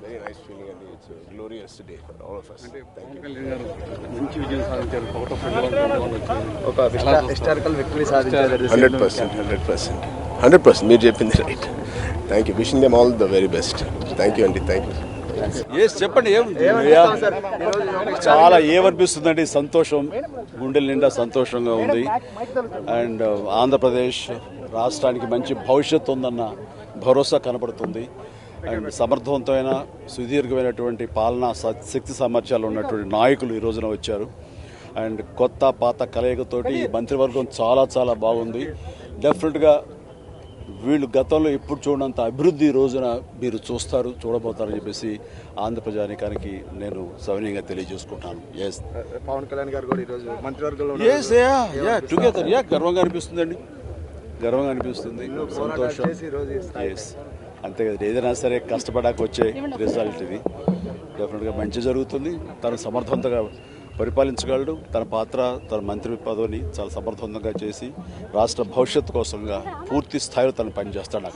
Very nice feeling అండి. It's glorious day for all of us. మంచి విజయం సాధించారు. ఒక హిస్టారికల్ విక్టరీ సాధించారు. 100% మీరు చెప్పింది right. Thank you. Wishing them all the very best. Thank you అండి. Thank you. చెప్పండి చాలా ఏమనిపిస్తుందండి. సంతోషం, గుండెల నిండా సంతోషంగా ఉంది. అండ్ ఆంధ్రప్రదేశ్ రాష్ట్రానికి మంచి భవిష్యత్తు ఉందన్న భరోసా కనబడుతుంది. అండ్ సమర్థవంతమైన సుదీర్ఘమైనటువంటి పాలనా శక్తి సామర్థ్యాలు ఉన్నటువంటి నాయకులు ఈ రోజున వచ్చారు. అండ్ కొత్త పాత కలయికతోటి ఈ మంత్రివర్గం చాలా చాలా బాగుంది. డెఫినెట్గా వీళ్ళు గతంలో ఎప్పుడు చూడనంత అభివృద్ధి రోజున మీరు చూడబోతారని చెప్పేసి ఆంధ్ర ప్రజానికానికి నేను సవినయంగా తెలియజేసుకుంటాను. పవన్ కళ్యాణ్ గారు కూడా ఈరోజు మంత్రివర్గంలో టుగెదర్ గర్వంగా అనిపిస్తుందండి. గర్వంగా అనిపిస్తుంది, సంతోషం. అంతే కదా, ఏదైనా సరే కష్టపడాక వచ్చే రిజల్ట్ ఇది. డెఫినెట్గా మంచి జరుగుతుంది. తను సమర్థవంతంగా పరిపాలించగలడు. తన పాత్ర, తన మంత్రి పదవిని చాలా సమర్థవంతంగా చేసి రాష్ట్ర భవిష్యత్తు కోసంగా పూర్తి స్థాయిలో తను పనిచేస్తాడు.